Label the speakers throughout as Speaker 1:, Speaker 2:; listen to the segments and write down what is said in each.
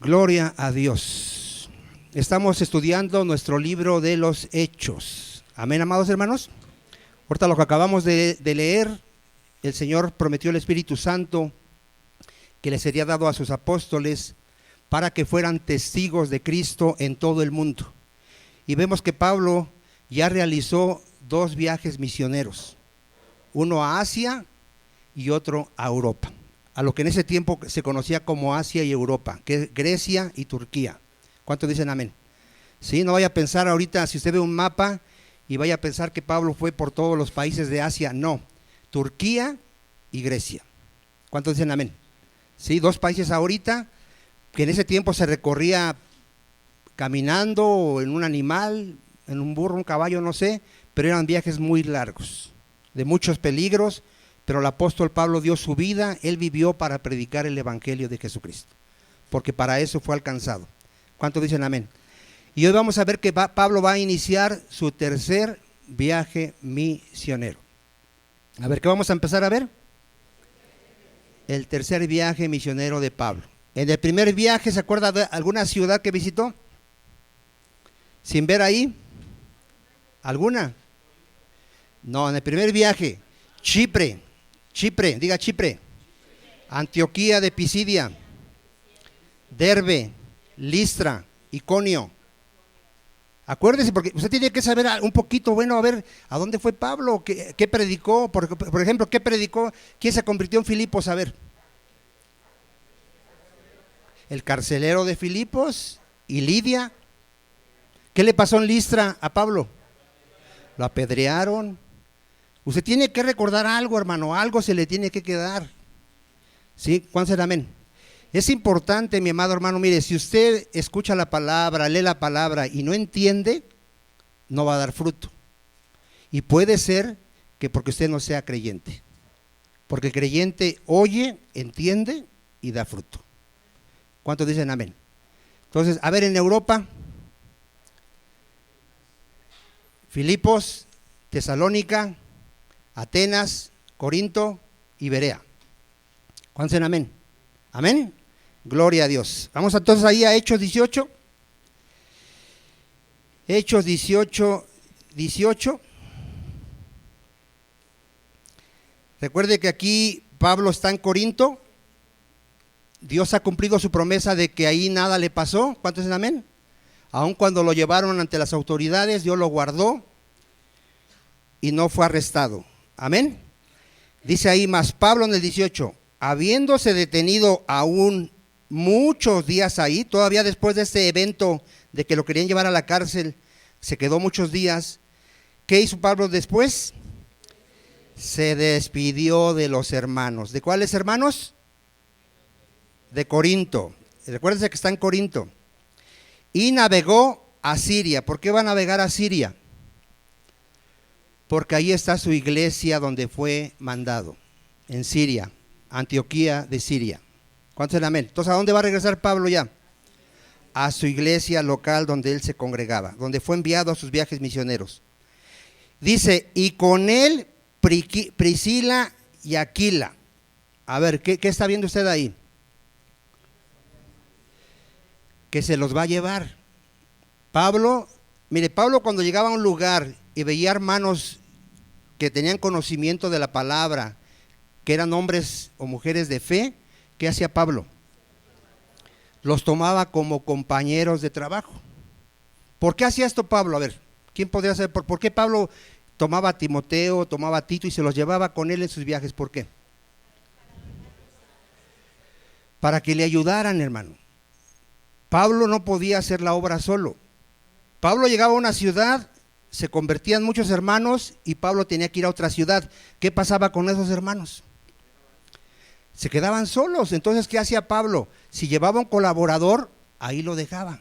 Speaker 1: Gloria a Dios. Estamos estudiando nuestro libro de los Hechos. Amén, amados hermanos. Ahorita lo que acabamos de leer, el Señor prometió el Espíritu Santo que le sería dado a sus apóstoles para que fueran testigos de Cristo en todo el mundo. Y vemos que Pablo ya realizó 2 viajes misioneros, uno a Asia y otro a Europa, a lo que en ese tiempo se conocía como Asia y Europa, que es Grecia y Turquía. ¿Cuántos dicen amén? Sí, no vaya a pensar ahorita, si usted ve un mapa y vaya a pensar que Pablo fue por todos los países de Asia. No, Turquía y Grecia. ¿Cuántos dicen amén? Sí, 2 países ahorita, que en ese tiempo se recorría caminando o en un animal, en un burro, un caballo, no sé, pero eran viajes muy largos, de muchos peligros, pero el apóstol Pablo dio su vida, él vivió para predicar el evangelio de Jesucristo, porque para eso fue alcanzado. ¿Cuántos dicen amén? Y hoy vamos a ver que Pablo va a iniciar su tercer viaje misionero. A ver, ¿qué vamos a empezar a ver? El tercer viaje misionero de Pablo. En el primer viaje, ¿se acuerda de alguna ciudad que visitó? ¿Sin ver ahí? ¿Alguna? No, en el primer viaje, Chipre, diga Chipre, Antioquía de Pisidia, Derbe, Listra, Iconio. Acuérdese, porque usted tiene que saber un poquito, bueno, a ver, ¿a dónde fue Pablo? ¿Qué predicó? Por ejemplo, ¿qué predicó? ¿Quién se convirtió en Filipos? A ver. El carcelero de Filipos y Lidia. ¿Qué le pasó en Listra a Pablo? Lo apedrearon. Usted tiene que recordar algo, hermano, algo se le tiene que quedar. ¿Sí? ¿Cuántos serán amén? Es importante, mi amado hermano, mire, si usted escucha la palabra, lee la palabra y no entiende, no va a dar fruto. Y puede ser que porque usted no sea creyente. Porque el creyente oye, entiende y da fruto. ¿Cuántos dicen amén? Entonces, a ver, en Europa, Filipos, Tesalónica, Atenas, Corinto y Berea. ¿Cuántos dicen amén? Amén. Gloria a Dios. Vamos entonces ahí a Hechos 18. Hechos 18. Recuerde que aquí Pablo está en Corinto. Dios ha cumplido su promesa de que ahí nada le pasó. ¿Cuántos dicen amén? Aun cuando lo llevaron ante las autoridades, Dios lo guardó y no fue arrestado. Amén. Dice ahí más Pablo en el 18, habiéndose detenido aún muchos días ahí, todavía después de este evento de que lo querían llevar a la cárcel, se quedó muchos días. ¿Qué hizo Pablo después? Se despidió de los hermanos. ¿De cuáles hermanos? De Corinto. Recuérdense que está en Corinto. Y navegó a Siria. ¿Por qué va a navegar a Siria? Porque ahí está su iglesia donde fue mandado, en Siria, Antioquía de Siria. ¿Cuántos dicen amén? Entonces, ¿a dónde va a regresar Pablo ya? A su iglesia local donde él se congregaba, donde fue enviado a sus viajes misioneros. Dice, y con él Priscila y Aquila. A ver, ¿qué está viendo usted ahí? Que se los va a llevar. Pablo, mire, Pablo cuando llegaba a un lugar y veía hermanos que tenían conocimiento de la palabra, que eran hombres o mujeres de fe, ¿qué hacía Pablo? Los tomaba como compañeros de trabajo. ¿Por qué hacía esto Pablo? A ver, ¿quién podría saber por qué Pablo tomaba a Timoteo, tomaba a Tito y se los llevaba con él en sus viajes? ¿Por qué? Para que le ayudaran, hermano. Pablo no podía hacer la obra solo. Pablo llegaba a una ciudad, se convertían muchos hermanos y Pablo tenía que ir a otra ciudad. ¿Qué pasaba con esos hermanos? Se quedaban solos. Entonces, ¿qué hacía Pablo? Si llevaba un colaborador, ahí lo dejaba,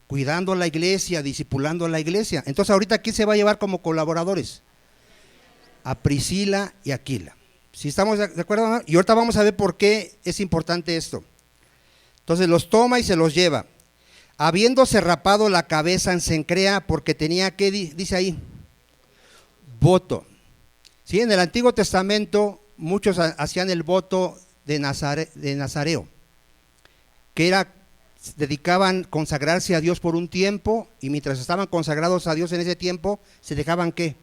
Speaker 1: cuidando la iglesia, discipulando la iglesia. Entonces, ahorita, ¿quién se va a llevar como colaboradores? A Priscila y Aquila. ¿Sí estamos de acuerdo, no? Y ahorita vamos a ver por qué es importante esto. Entonces, los toma y se los lleva. Habiéndose rapado la cabeza en Cencrea, porque tenía, ¿qué dice ahí? Voto. ¿Sí? En el Antiguo Testamento muchos hacían el voto de Nazareo, que era dedicaban a consagrarse a Dios por un tiempo, y mientras estaban consagrados a Dios en ese tiempo, se dejaban ¿qué?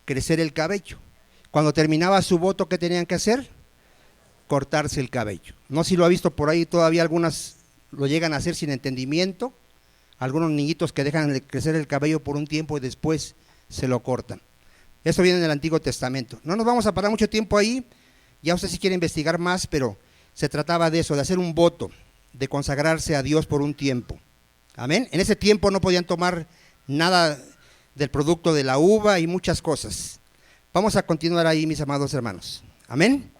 Speaker 1: Crecer el cabello. Cuando terminaba su voto, ¿qué tenían que hacer? Cortarse el cabello. No sé si lo ha visto por ahí, todavía algunas lo llegan a hacer sin entendimiento, algunos niñitos que dejan de crecer el cabello por un tiempo y después se lo cortan. Eso viene en el Antiguo Testamento. No nos vamos a parar mucho tiempo ahí, ya usted si quiere investigar más, pero se trataba de eso, de hacer un voto, de consagrarse a Dios por un tiempo. Amén. En ese tiempo no podían tomar nada del producto de la uva y muchas cosas. Vamos a continuar ahí, mis amados hermanos. Amén.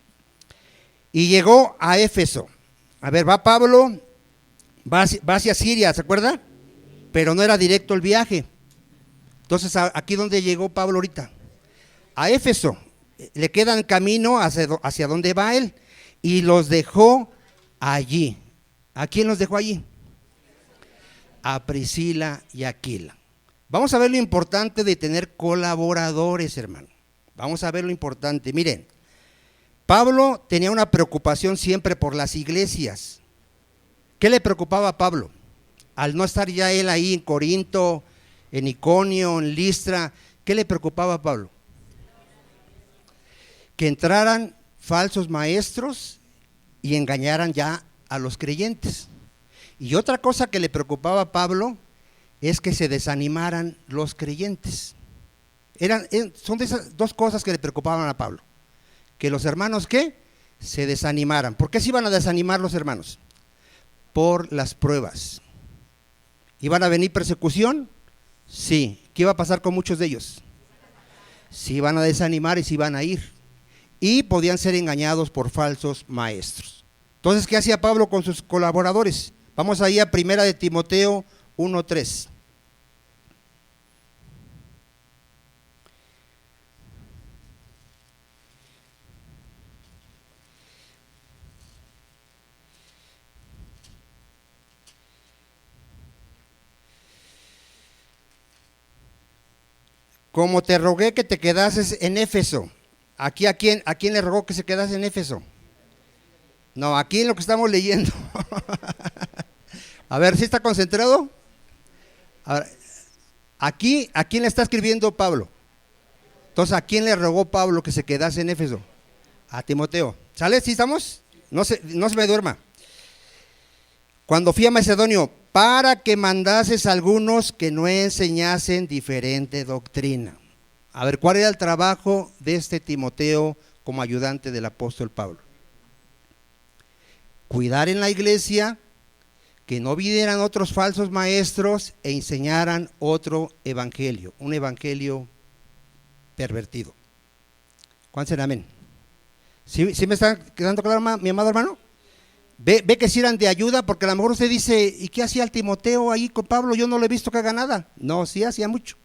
Speaker 1: Y llegó a Éfeso. A ver, va Pablo, va hacia Siria, ¿se acuerda? Pero no era directo el viaje. Entonces, ¿aquí dónde llegó Pablo ahorita? A Éfeso. Le queda en camino hacia donde va él. Y los dejó allí. ¿A quién los dejó allí? A Priscila y Aquila. Vamos a ver lo importante de tener colaboradores, hermano. Vamos a ver lo importante. Miren, Pablo tenía una preocupación siempre por las iglesias. ¿Qué le preocupaba a Pablo? Al no estar ya él ahí en Corinto, en Iconio, en Listra, ¿qué le preocupaba a Pablo? Que entraran falsos maestros y engañaran ya a los creyentes. Y otra cosa que le preocupaba a Pablo es que se desanimaran los creyentes. Son de esas dos cosas que le preocupaban a Pablo. Que los hermanos, ¿qué? Se desanimaran. ¿Por qué se iban a desanimar los hermanos? Por las pruebas. ¿Iban a venir persecución? Sí. ¿Qué iba a pasar con muchos de ellos? Se iban a desanimar y se iban a ir. Y podían ser engañados por falsos maestros. Entonces, ¿qué hacía Pablo con sus colaboradores? Vamos ahí a 1 de Timoteo 1:3. Como te rogué que te quedases en Éfeso. Aquí, ¿a quién le rogó que se quedase en Éfeso? No, aquí en lo que estamos leyendo. A ver, ¿sí está concentrado? A ver, aquí, ¿a quién le está escribiendo Pablo? Entonces, ¿a quién le rogó Pablo que se quedase en Éfeso? A Timoteo. ¿Sale? ¿Sí estamos? No se me duerma. Cuando fui a Macedonio, para que mandases a algunos que no enseñasen diferente doctrina. A ver, ¿cuál era el trabajo de este Timoteo como ayudante del apóstol Pablo? Cuidar en la iglesia, que no vinieran otros falsos maestros e enseñaran otro evangelio, un evangelio pervertido. ¿Cuántos serán amén? ¿Sí me está quedando claro, mi amado hermano? Ve que si eran de ayuda, porque a lo mejor usted dice, ¿y qué hacía el Timoteo ahí con Pablo? Yo no le he visto que haga nada. No, sí hacía mucho.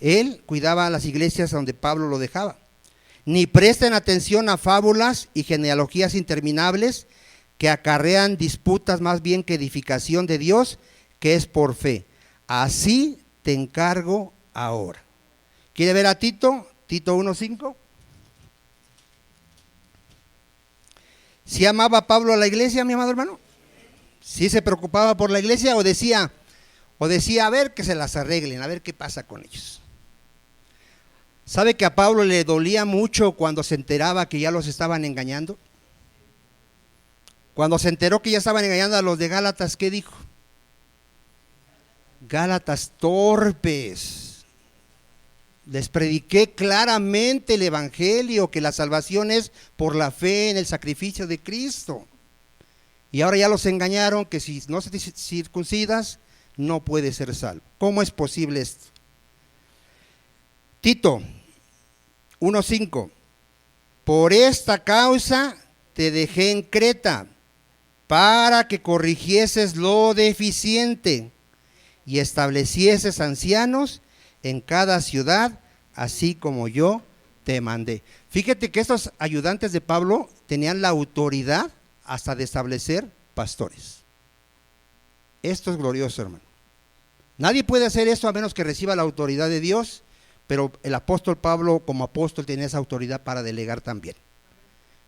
Speaker 1: Él cuidaba a las iglesias donde Pablo lo dejaba. Ni presten atención a fábulas y genealogías interminables que acarrean disputas más bien que edificación de Dios, que es por fe. Así te encargo ahora. ¿Quiere ver a Tito? Tito 1:5. ¿Sí amaba a Pablo a la iglesia, mi amado hermano? ¿Sí se preocupaba por la iglesia o decía, a ver que se las arreglen, a ver qué pasa con ellos? ¿Sabe que a Pablo le dolía mucho cuando se enteraba que ya los estaban engañando? Cuando se enteró que ya estaban engañando a los de Gálatas, ¿qué dijo? Gálatas torpes. Les prediqué claramente el evangelio, que la salvación es por la fe en el sacrificio de Cristo. Y ahora ya los engañaron, que si no se circuncidas, no puede ser salvo. ¿Cómo es posible esto? Tito 1:5. Por esta causa te dejé en Creta, para que corrigieses lo deficiente y establecieses ancianos en cada ciudad, así como yo te mandé. Fíjate que estos ayudantes de Pablo tenían la autoridad hasta de establecer pastores. Esto es glorioso, hermano. Nadie puede hacer esto a menos que reciba la autoridad de Dios, pero el apóstol Pablo como apóstol tenía esa autoridad para delegar también.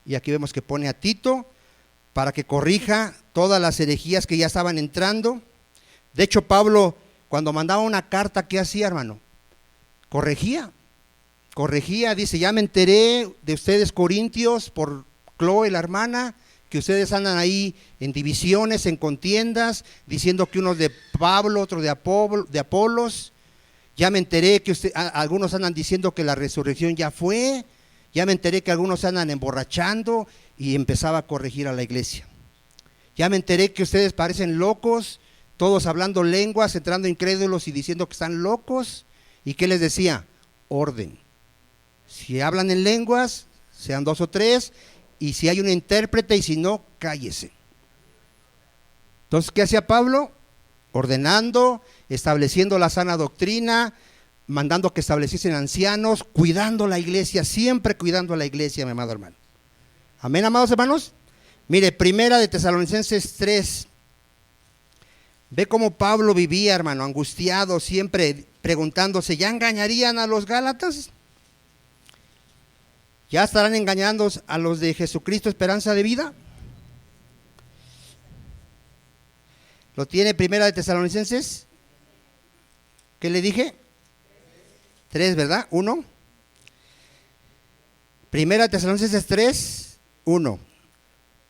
Speaker 1: Y aquí vemos que pone a Tito para que corrija todas las herejías que ya estaban entrando. De hecho, Pablo, cuando mandaba una carta, ¿qué hacía, hermano? Corregía, dice, ya me enteré de ustedes, corintios, por Chloe, la hermana, que ustedes andan ahí en divisiones, en contiendas, diciendo que uno es de Pablo, otro de Apolos. Ya me enteré que algunos andan diciendo que la resurrección ya fue. Ya me enteré que algunos andan emborrachando, y empezaba a corregir a la iglesia. Ya me enteré que ustedes parecen locos, todos hablando lenguas, entrando incrédulos y diciendo que están locos. ¿Y qué les decía? Orden. Si hablan en lenguas, sean 2 o 3, y si hay un intérprete, y si no, cállese. Entonces, ¿qué hacía Pablo? Ordenando, estableciendo la sana doctrina, mandando que estableciesen ancianos, cuidando la iglesia, siempre cuidando a la iglesia, mi amado hermano. Amén, amados hermanos. Mire, primera de Tesalonicenses 3. Ve cómo Pablo vivía, hermano, angustiado, siempre preguntándose, ¿ya engañarían a los Gálatas? ¿Ya estarán engañando a los de Jesucristo, esperanza de vida? ¿Lo tiene primera de Tesalonicenses? ¿Qué le dije? 3, ¿verdad? 1. Primera de Tesalonicenses 3, 1.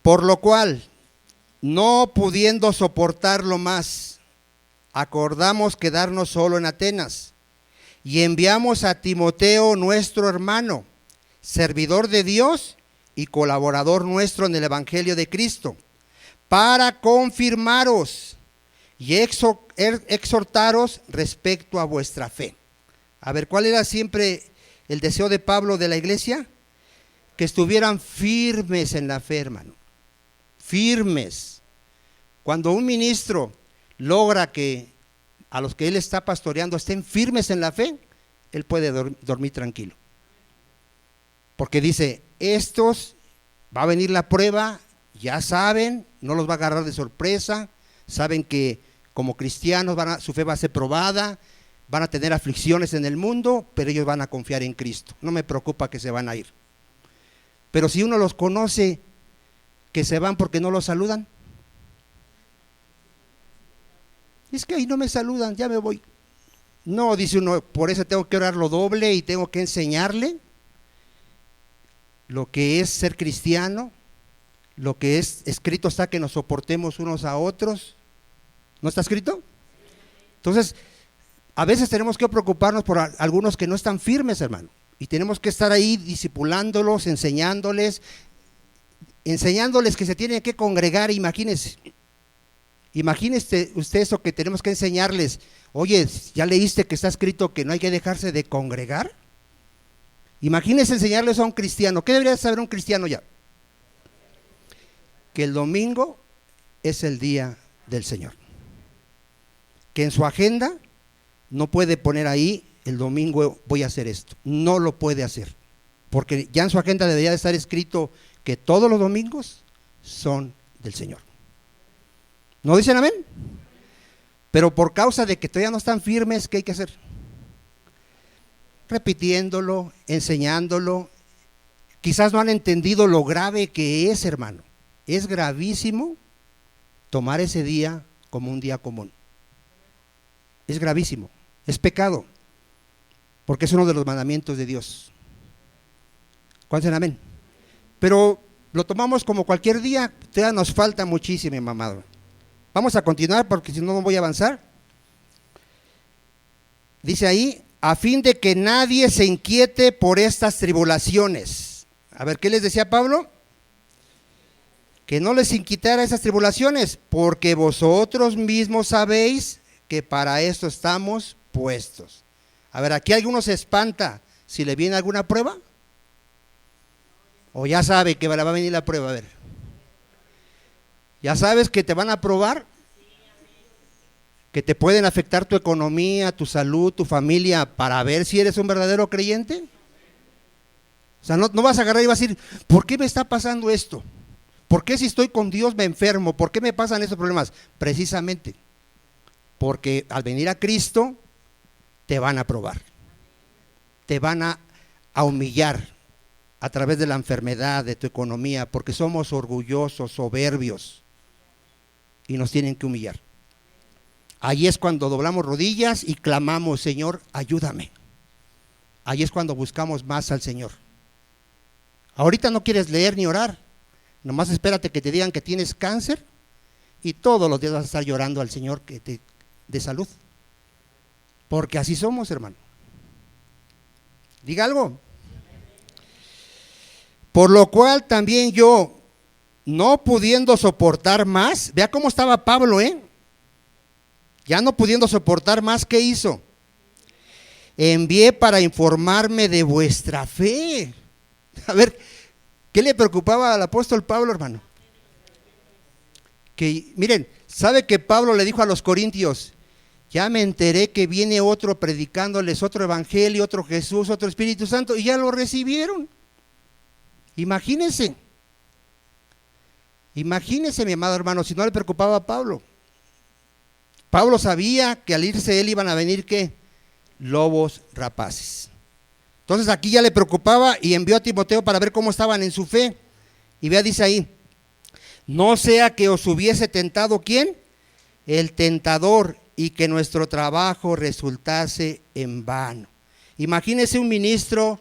Speaker 1: Por lo cual, no pudiendo soportarlo más, acordamos quedarnos solo en Atenas, y enviamos a Timoteo, nuestro hermano, servidor de Dios y colaborador nuestro en el Evangelio de Cristo, para confirmaros y exhortaros respecto a vuestra fe. A ver, ¿cuál era siempre el deseo de Pablo de la iglesia? Que estuvieran firmes en la fe, hermano. Firmes. Cuando un ministro logra que a los que él está pastoreando estén firmes en la fe, él puede dormir tranquilo. Porque dice, estos, va a venir la prueba, ya saben, no los va a agarrar de sorpresa, saben que como cristianos su fe va a ser probada, van a tener aflicciones en el mundo, pero ellos van a confiar en Cristo. No me preocupa que se van a ir. Pero si uno los conoce, que se van porque no los saludan. Es que ahí no me saludan, ya me voy. No, dice uno, por eso tengo que orarlo doble y tengo que enseñarle lo que es ser cristiano, lo que es escrito está que nos soportemos unos a otros. ¿No está escrito? Entonces, a veces tenemos que preocuparnos por algunos que no están firmes, hermano, y tenemos que estar ahí discipulándolos, enseñándoles que se tienen que congregar. Imagínese usted eso que tenemos que enseñarles. Oye, ¿ya leíste que está escrito que no hay que dejarse de congregar? Imagínese enseñarles a un cristiano. ¿Qué debería saber un cristiano ya? Que el domingo es el día del Señor. Que en su agenda no puede poner ahí, el domingo voy a hacer esto. No lo puede hacer. Porque ya en su agenda debería de estar escrito que todos los domingos son del Señor. ¿No dicen amén? Pero por causa de que todavía no están firmes, ¿qué hay que hacer? Repitiéndolo, enseñándolo. Quizás no han entendido lo grave que es, hermano. Es gravísimo tomar ese día como un día común. Es gravísimo, es pecado, porque es uno de los mandamientos de Dios. ¿Cuántos dicen amén? Pero lo tomamos como cualquier día, todavía nos falta muchísimo, mi amado. Vamos a continuar porque si no, no voy a avanzar. Dice ahí, a fin de que nadie se inquiete por estas tribulaciones. A ver, ¿qué les decía Pablo? Que no les inquietara esas tribulaciones, porque vosotros mismos sabéis que para esto estamos puestos. A ver, aquí alguno se espanta si le viene alguna prueba. O ya sabe que va a venir la prueba. A ver, ya sabes que te van a probar, que te pueden afectar tu economía, tu salud, tu familia, para ver si eres un verdadero creyente. O sea, no vas a agarrar y vas a decir, ¿por qué me está pasando esto? ¿Por qué si estoy con Dios me enfermo? ¿Por qué me pasan esos problemas? Precisamente porque al venir a Cristo te van a probar, te van a humillar, a través de la enfermedad, de tu economía, porque somos orgullosos, soberbios, y nos tienen que humillar. Ahí es cuando doblamos rodillas y clamamos, Señor, ayúdame. Ahí es cuando buscamos más al Señor. Ahorita no quieres leer ni orar, nomás espérate que te digan que tienes cáncer y todos los días vas a estar llorando al Señor que te dé salud. Porque así somos, hermano. Diga algo. Por lo cual también yo, no pudiendo soportar más, vea cómo estaba Pablo, ya no pudiendo soportar más, ¿qué hizo? Envié para informarme de vuestra fe. A ver, ¿qué le preocupaba al apóstol Pablo, hermano? Que miren, ¿sabe que Pablo le dijo a los corintios? Ya me enteré que viene otro predicándoles otro evangelio, otro Jesús, otro Espíritu Santo, y ya lo recibieron. Imagínense, mi amado hermano, si no le preocupaba a Pablo. Pablo sabía que al irse él iban a venir, ¿qué? Lobos rapaces. Entonces aquí ya le preocupaba y envió a Timoteo para ver cómo estaban en su fe. Y vea, dice ahí, no sea que os hubiese tentado, ¿quién? El tentador, y que nuestro trabajo resultase en vano. Imagínese un ministro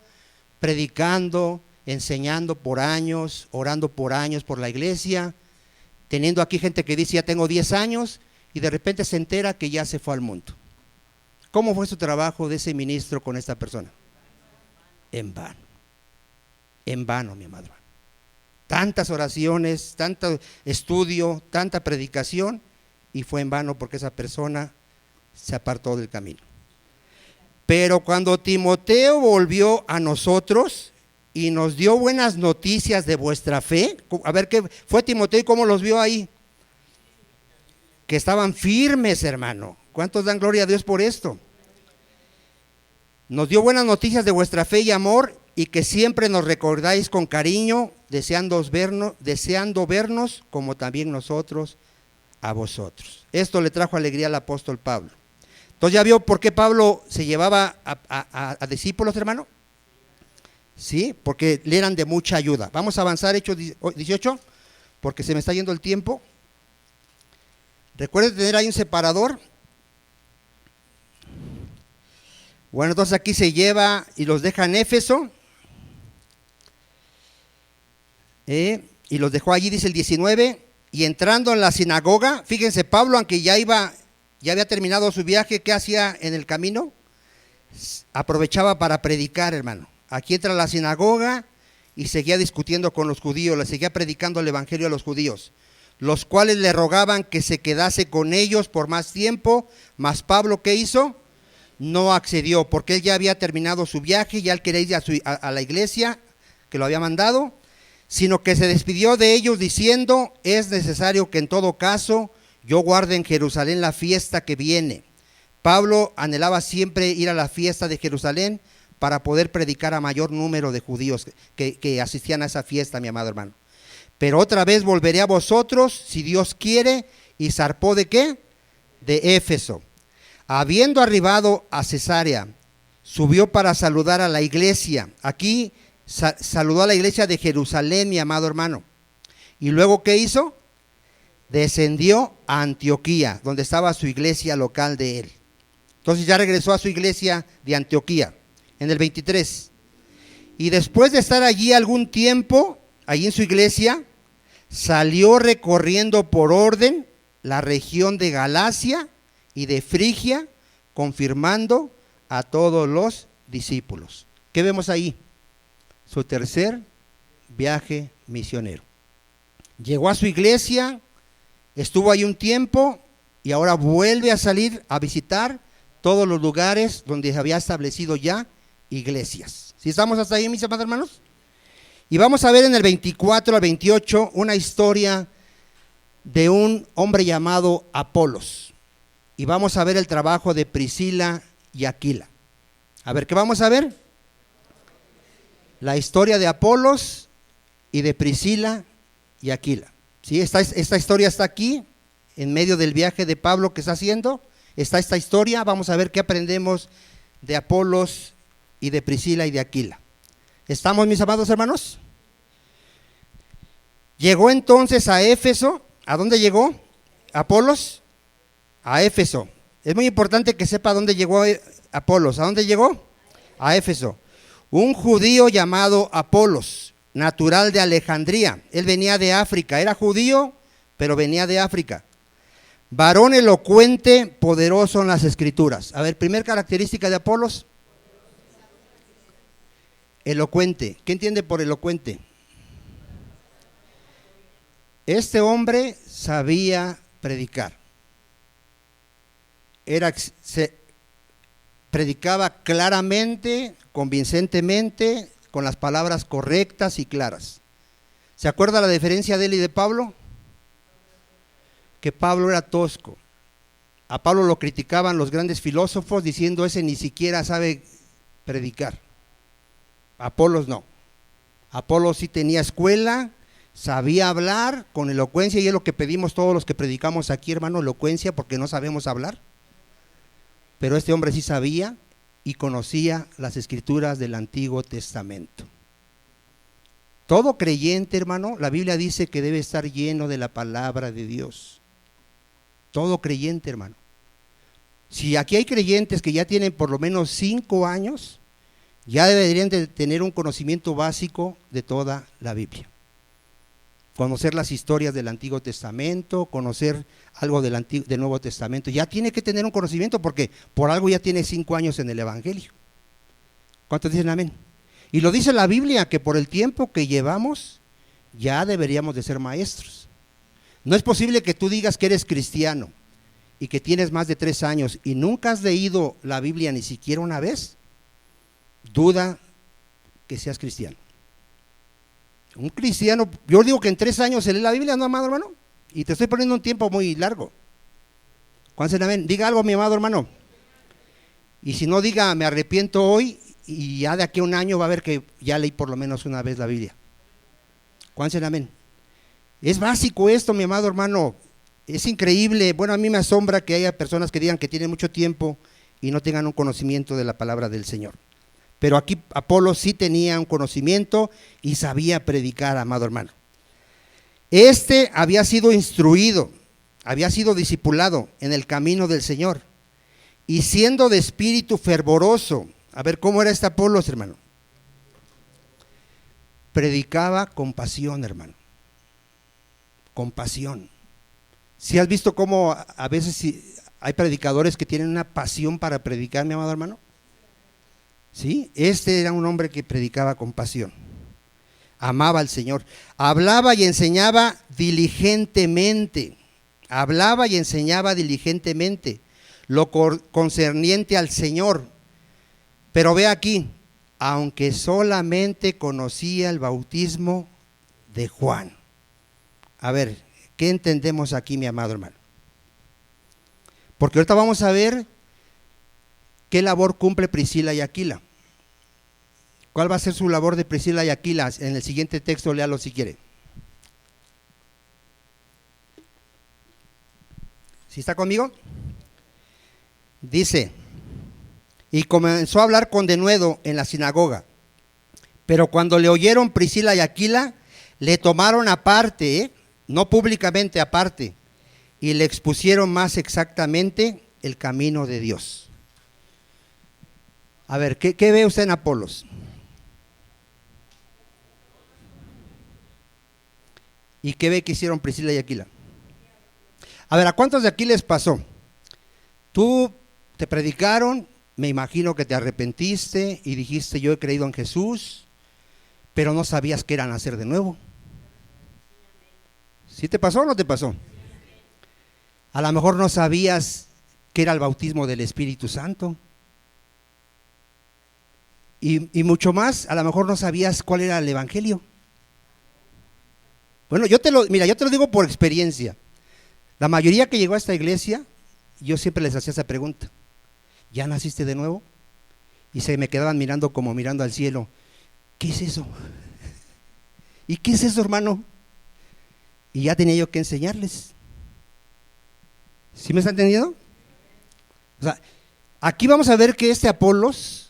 Speaker 1: predicando, enseñando por años, orando por años por la iglesia, teniendo aquí gente que dice ya tengo 10 años y de repente se entera que ya se fue al mundo. ¿Cómo fue su trabajo de ese ministro con esta persona? En vano, mi amado. Tantas oraciones, tanto estudio, tanta predicación, y fue en vano porque esa persona se apartó del camino. Pero cuando Timoteo volvió a nosotros y nos dio buenas noticias de vuestra fe, a ver qué fue Timoteo y cómo los vio ahí, que estaban firmes, hermano. ¿Cuántos dan gloria a Dios por esto? Nos dio buenas noticias de vuestra fe y amor, y que siempre nos recordáis con cariño, deseando vernos como también nosotros a vosotros. Esto le trajo alegría al apóstol Pablo. Entonces, ¿ya vio por qué Pablo se llevaba a discípulos, hermano? Sí, porque le eran de mucha ayuda. Vamos a avanzar, Hechos 18, porque se me está yendo el tiempo. Recuerden tener ahí un separador. Bueno, entonces aquí se lleva y los deja en Éfeso. Y los dejó allí, dice el 19. Y entrando en la sinagoga, fíjense, Pablo, aunque ya había terminado su viaje, ¿qué hacía en el camino? Aprovechaba para predicar, hermano. Aquí entra a la sinagoga y seguía discutiendo con los judíos, le seguía predicando el evangelio a los judíos, los cuales le rogaban que se quedase con ellos por más tiempo, mas Pablo, ¿qué hizo? No accedió, porque él ya había terminado su viaje, ya él quería ir a la iglesia que lo había mandado, sino que se despidió de ellos diciendo, es necesario que en todo caso yo guarde en Jerusalén la fiesta que viene. Pablo anhelaba siempre ir a la fiesta de Jerusalén para poder predicar a mayor número de judíos que asistían a esa fiesta, mi amado hermano. Pero otra vez volveré a vosotros, si Dios quiere, y zarpó ¿de qué? De Éfeso. Habiendo arribado a Cesarea, subió para saludar a la iglesia. Aquí saludó a la iglesia de Jerusalén, mi amado hermano. Y luego, ¿qué hizo? Descendió a Antioquía, donde estaba su iglesia local de él. Entonces ya regresó a su iglesia de Antioquía, en el 23. Y después de estar allí algún tiempo, allí en su iglesia, salió recorriendo por orden la región de Galacia y de Frigia, confirmando a todos los discípulos. ¿Qué vemos ahí? Su tercer viaje misionero. Llegó a su iglesia, estuvo ahí un tiempo y ahora vuelve a salir a visitar todos los lugares donde había establecido ya iglesias. ¿Sí estamos hasta ahí, mis amados hermanos? Y vamos a ver en el 24 al 28 una historia de un hombre llamado Apolos. Y vamos a ver el trabajo de Priscila y Aquila. A ver, ¿qué vamos a ver? La historia de Apolos y de Priscila y Aquila. ¿Sí? Esta historia está aquí, en medio del viaje de Pablo que está haciendo. Está esta historia, vamos a ver qué aprendemos de Apolos y de Priscila y de Aquila. ¿Estamos, mis amados hermanos? Llegó entonces a Éfeso. ¿A dónde llegó Apolos? A Éfeso. Es muy importante que sepa dónde llegó Apolos. ¿A dónde llegó? A Éfeso. Un judío llamado Apolos, natural de Alejandría. Él venía de África, era judío, pero venía de África. Varón elocuente, poderoso en las escrituras. A ver, primer característica de Apolos. Elocuente. ¿Qué entiende por elocuente? Este hombre sabía predicar. Predicaba claramente, convincentemente, con las palabras correctas y claras. ¿Se acuerda la diferencia de él y de Pablo? Que Pablo era tosco. A Pablo lo criticaban los grandes filósofos diciendo ese ni siquiera sabe predicar. Apolos no. Apolos sí tenía escuela, sabía hablar con elocuencia, y es lo que pedimos todos los que predicamos aquí, hermano, elocuencia, porque no sabemos hablar. Pero este hombre sí sabía y conocía las escrituras del Antiguo Testamento. Todo creyente, hermano, la Biblia dice que debe estar lleno de la palabra de Dios. Todo creyente, hermano. Si aquí hay creyentes que ya tienen por lo menos 5 años, ya deberían de tener un conocimiento básico de toda la Biblia. Conocer las historias del Antiguo Testamento, conocer algo del Nuevo Testamento. Ya tiene que tener un conocimiento porque por algo ya tiene 5 años en el Evangelio. ¿Cuántos dicen amén? Y lo dice la Biblia, que por el tiempo que llevamos ya deberíamos de ser maestros. No es posible que tú digas que eres cristiano y que tienes más de 3 años y nunca has leído la Biblia ni siquiera una vez. Duda que seas cristiano. Un cristiano, yo digo que en 3 años se lee la Biblia, ¿no, amado hermano? Y te estoy poniendo un tiempo muy largo. ¿Cuántos amén? Diga algo, mi amado hermano. Y si no, diga, me arrepiento hoy, y ya de aquí a un año va a ver que ya leí por lo menos una vez la Biblia. ¿Cuántos amén? Es básico esto, mi amado hermano. Es increíble. Bueno, a mí me asombra que haya personas que digan que tienen mucho tiempo y no tengan un conocimiento de la palabra del Señor. Pero aquí Apolos sí tenía un conocimiento y sabía predicar, amado hermano. Este había sido instruido, había sido discipulado en el camino del Señor, y siendo de espíritu fervoroso. A ver, ¿cómo era este Apolos, hermano? Predicaba con pasión, hermano. Con pasión. ¿Sí has visto cómo a veces hay predicadores que tienen una pasión para predicar, mi amado hermano? ¿Sí? Este era un hombre que predicaba con pasión, amaba al Señor, hablaba y enseñaba diligentemente, lo concerniente al Señor. Pero ve aquí, aunque solamente conocía el bautismo de Juan. A ver, ¿qué entendemos aquí, mi amado hermano? Porque ahorita vamos a ver ¿qué labor cumple Priscila y Aquila? ¿Cuál va a ser su labor de Priscila y Aquila? En el siguiente texto, léalo si quiere. ¿Sí está conmigo? Dice, y comenzó a hablar con denuedo en la sinagoga, pero cuando le oyeron Priscila y Aquila, le tomaron aparte, no públicamente aparte, y le expusieron más exactamente el camino de Dios. A ver, ¿qué ve usted en Apolos? ¿Y qué ve que hicieron Priscila y Aquila? A ver, ¿a cuántos de aquí les pasó? Tú te predicaron, me imagino que te arrepentiste y dijiste yo he creído en Jesús, pero no sabías que era nacer de nuevo. ¿Sí te pasó o no te pasó? A lo mejor no sabías que era el bautismo del Espíritu Santo. Y mucho más, a lo mejor no sabías cuál era el evangelio. Bueno, yo te lo digo por experiencia. La mayoría que llegó a esta iglesia, yo siempre les hacía esa pregunta: ¿ya naciste de nuevo? Y se me quedaban mirando como mirando al cielo. ¿Qué es eso? ¿Y qué es eso, hermano? Y ya tenía yo que enseñarles. ¿Sí me están entendiendo? O sea, aquí vamos a ver que este Apolos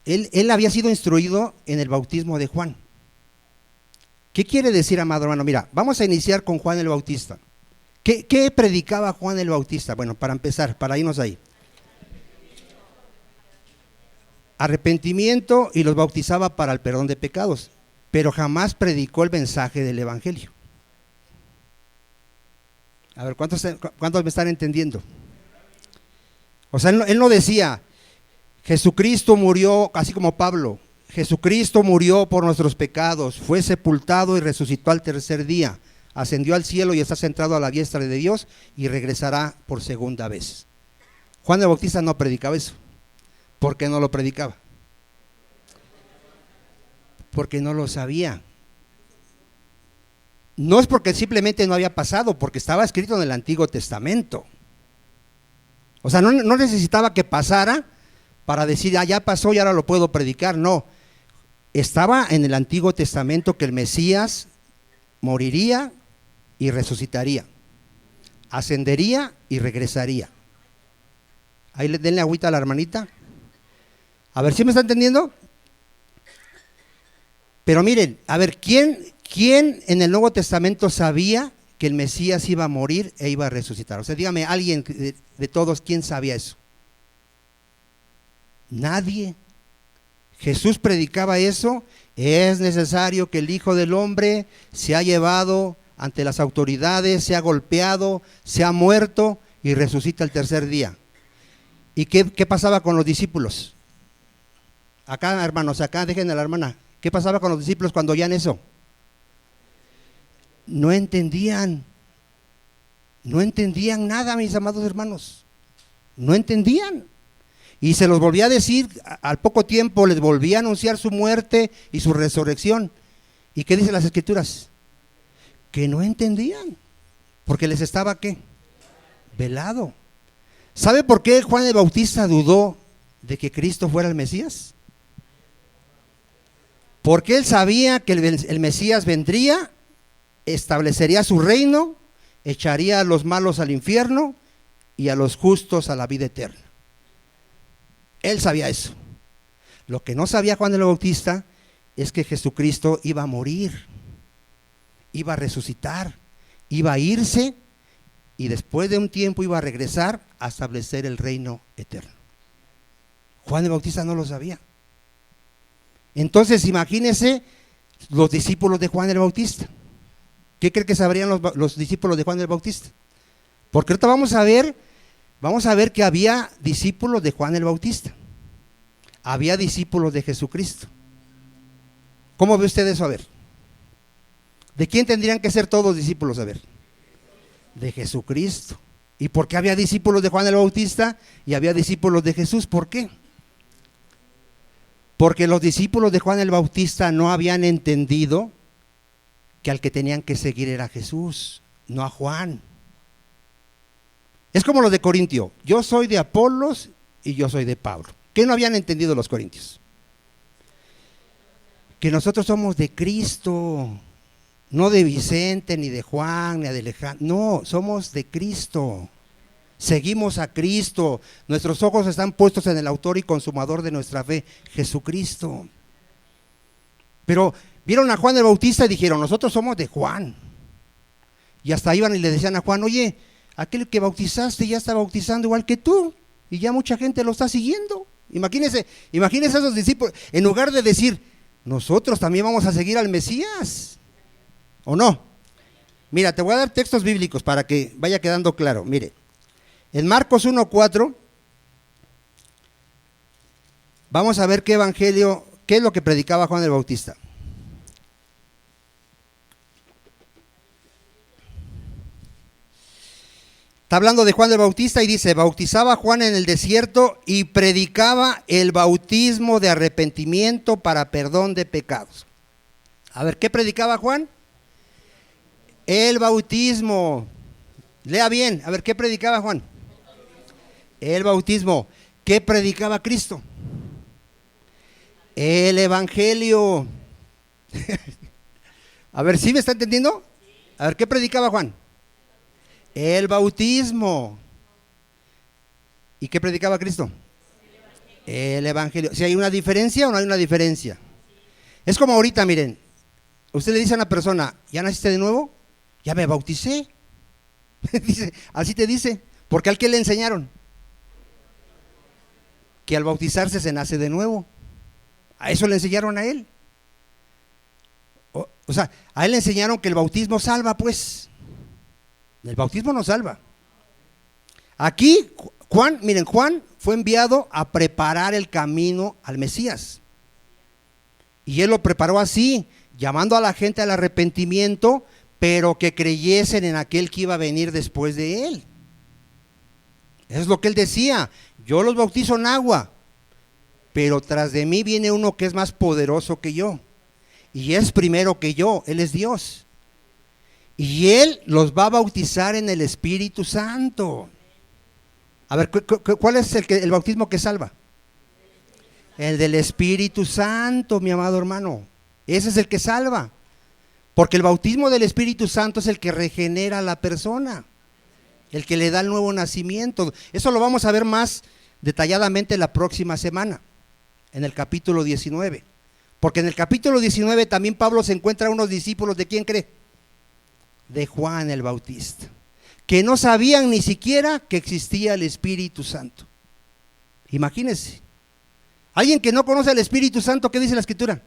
Speaker 1: Él había sido instruido en el bautismo de Juan. ¿Qué quiere decir, amado hermano? Mira, vamos a iniciar con Juan el Bautista. ¿Qué predicaba Juan el Bautista? Bueno, para empezar, para irnos ahí. Arrepentimiento, y los bautizaba para el perdón de pecados, pero jamás predicó el mensaje del evangelio. A ver, ¿cuántos me están entendiendo? O sea, él no decía, Jesucristo murió, así como Pablo, Jesucristo murió por nuestros pecados, fue sepultado y resucitó al tercer día, ascendió al cielo y está sentado a la diestra de Dios y regresará por segunda vez. Juan el Bautista no predicaba eso. ¿Por qué no lo predicaba? Porque no lo sabía. No es porque simplemente no había pasado, porque estaba escrito en el Antiguo Testamento. O sea, no necesitaba que pasara para decir, ya pasó y ahora lo puedo predicar. No, estaba en el Antiguo Testamento que el Mesías moriría y resucitaría, ascendería y regresaría. Ahí denle agüita a la hermanita. A ver, ¿sí me está entendiendo? Pero miren, a ver, ¿quién en el Nuevo Testamento sabía que el Mesías iba a morir e iba a resucitar? O sea, dígame, alguien de todos, ¿quién sabía eso? Nadie. Jesús predicaba eso. Es necesario que el Hijo del Hombre sea llevado ante las autoridades, sea golpeado, sea muerto y resucita el tercer día. ¿Y qué pasaba con los discípulos? Acá, hermanos, acá dejen a la hermana. ¿Qué pasaba con los discípulos cuando oían eso? No entendían nada, mis amados hermanos. No entendían. Y se los volvía a decir, al poco tiempo les volvía a anunciar su muerte y su resurrección. ¿Y qué dicen las Escrituras? Que no entendían, porque les estaba, ¿qué? Velado. ¿Sabe por qué Juan el Bautista dudó de que Cristo fuera el Mesías? Porque él sabía que el Mesías vendría, establecería su reino, echaría a los malos al infierno y a los justos a la vida eterna. Él sabía eso. Lo que no sabía Juan el Bautista es que Jesucristo iba a morir, iba a resucitar, iba a irse y después de un tiempo iba a regresar a establecer el reino eterno. Juan el Bautista no lo sabía. Entonces imagínense los discípulos de Juan el Bautista. ¿Qué cree que sabrían los discípulos de Juan el Bautista? Porque ahorita vamos a ver que había discípulos de Juan el Bautista. Había discípulos de Jesucristo. ¿Cómo ve usted eso? A ver. ¿De quién tendrían que ser todos discípulos? A ver. De Jesucristo. ¿Y por qué había discípulos de Juan el Bautista y había discípulos de Jesús? ¿Por qué? Porque los discípulos de Juan el Bautista no habían entendido que al que tenían que seguir era Jesús, no a Juan. Es como los de Corintio, yo soy de Apolos y yo soy de Pablo. ¿Qué no habían entendido los corintios? Que nosotros somos de Cristo, no de Vicente, ni de Juan, ni de Alejandro. No, somos de Cristo. Seguimos a Cristo. Nuestros ojos están puestos en el autor y consumador de nuestra fe, Jesucristo. Pero vieron a Juan el Bautista y dijeron, nosotros somos de Juan. Y hasta iban y le decían a Juan, oye, aquel que bautizaste ya está bautizando igual que tú, y ya mucha gente lo está siguiendo. Imagínense a esos discípulos, en lugar de decir, nosotros también vamos a seguir al Mesías, ¿o no? Mira, te voy a dar textos bíblicos para que vaya quedando claro. Mire, en Marcos 1:4, vamos a ver qué evangelio, qué es lo que predicaba Juan el Bautista. Está hablando de Juan el Bautista y dice, bautizaba a Juan en el desierto y predicaba el bautismo de arrepentimiento para perdón de pecados. A ver, ¿qué predicaba Juan? El bautismo. Lea bien, a ver, ¿qué predicaba Juan? El bautismo. ¿Qué predicaba Cristo? El evangelio. A ver, ¿sí me está entendiendo? A ver, ¿qué predicaba Juan? El bautismo. ¿Y qué predicaba Cristo? El Evangelio. ¿Si hay una diferencia o no hay una diferencia? Es como ahorita, miren, usted le dice a una persona, ¿ya naciste de nuevo? Ya me bauticé. Dice, así te dice, porque al que le enseñaron que al bautizarse se nace de nuevo. A eso le enseñaron a él. O sea, a él le enseñaron que el bautismo salva, pues. El bautismo no salva. Aquí, Juan, miren, Juan fue enviado a preparar el camino al Mesías. Y él lo preparó así, llamando a la gente al arrepentimiento, pero que creyesen en aquel que iba a venir después de él. Eso es lo que él decía. Yo los bautizo en agua, pero tras de mí viene uno que es más poderoso que yo. Y es primero que yo, Él es Dios. Y Él los va a bautizar en el Espíritu Santo. A ver, ¿cuál es el bautismo que salva? El del Espíritu Santo, mi amado hermano. Ese es el que salva. Porque el bautismo del Espíritu Santo es el que regenera a la persona, el que le da el nuevo nacimiento. Eso lo vamos a ver más detalladamente la próxima semana, en el capítulo 19. Porque en el capítulo 19 también Pablo se encuentra a unos discípulos, ¿de quién cree? De Juan el Bautista, que no sabían ni siquiera que existía el Espíritu Santo. Imagínense, alguien que no conoce al Espíritu Santo, ¿qué dice la Escritura?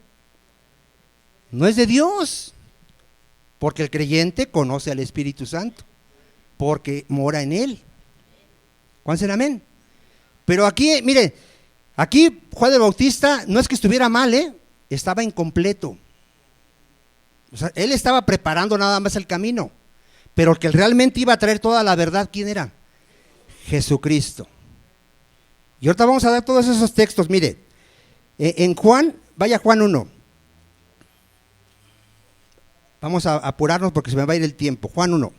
Speaker 1: No es de Dios, porque el creyente conoce al Espíritu Santo, porque mora en él. ¿Cuál será amén? Pero aquí, mire, aquí Juan el Bautista no es que estuviera mal, estaba incompleto. O sea, él estaba preparando nada más el camino, pero el que realmente iba a traer toda la verdad, ¿quién era? Jesucristo. Y ahorita vamos a dar todos esos textos. Mire, en Juan, vaya Juan 1. Vamos a apurarnos porque se me va a ir el tiempo. Juan 1.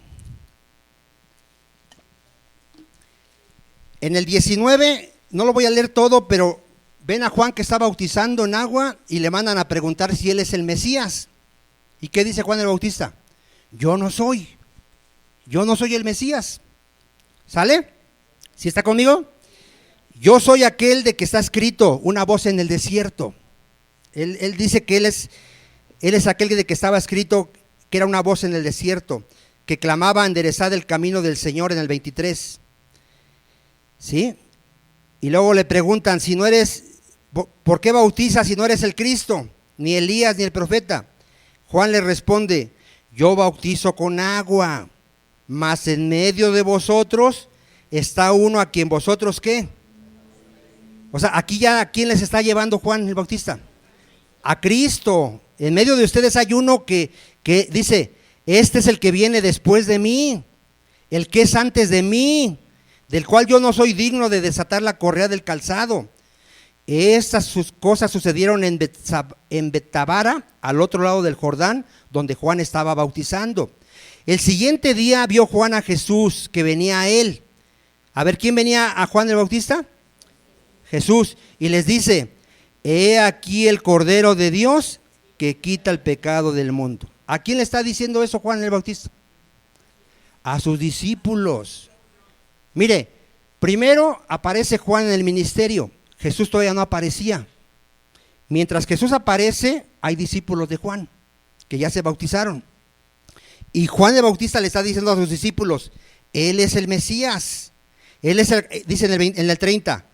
Speaker 1: En el 19, no lo voy a leer todo, pero ven a Juan que está bautizando en agua y le mandan a preguntar si él es el Mesías. ¿Y qué dice Juan el Bautista? Yo no soy el Mesías. ¿Sale? ¿Sí está conmigo? Yo soy aquel de que está escrito, una voz en el desierto. Él dice que él es aquel de que estaba escrito, que era una voz en el desierto, que clamaba enderezad el camino del Señor en el 23. ¿Sí? Y luego le preguntan, si no eres, ¿por qué bautizas si no eres el Cristo? Ni Elías ni el profeta. Juan le responde, yo bautizo con agua, mas en medio de vosotros está uno a quien vosotros, ¿qué? O sea, aquí ya, ¿a quién les está llevando Juan el Bautista? A Cristo. En medio de ustedes hay uno que dice, este es el que viene después de mí, el que es antes de mí, del cual yo no soy digno de desatar la correa del calzado. Estas sus cosas sucedieron en Betabara, al otro lado del Jordán, donde Juan estaba bautizando. El siguiente día vio Juan a Jesús que venía a él. A ver, ¿quién venía a Juan el Bautista? Jesús. Y les dice, he aquí el Cordero de Dios que quita el pecado del mundo. ¿A quién le está diciendo eso Juan el Bautista? A sus discípulos. Mire, primero aparece Juan en el ministerio. Jesús todavía no aparecía. Mientras Jesús aparece, hay discípulos de Juan que ya se bautizaron. Y Juan el Bautista le está diciendo a sus discípulos, Él es el Mesías. Él es dice en el 30,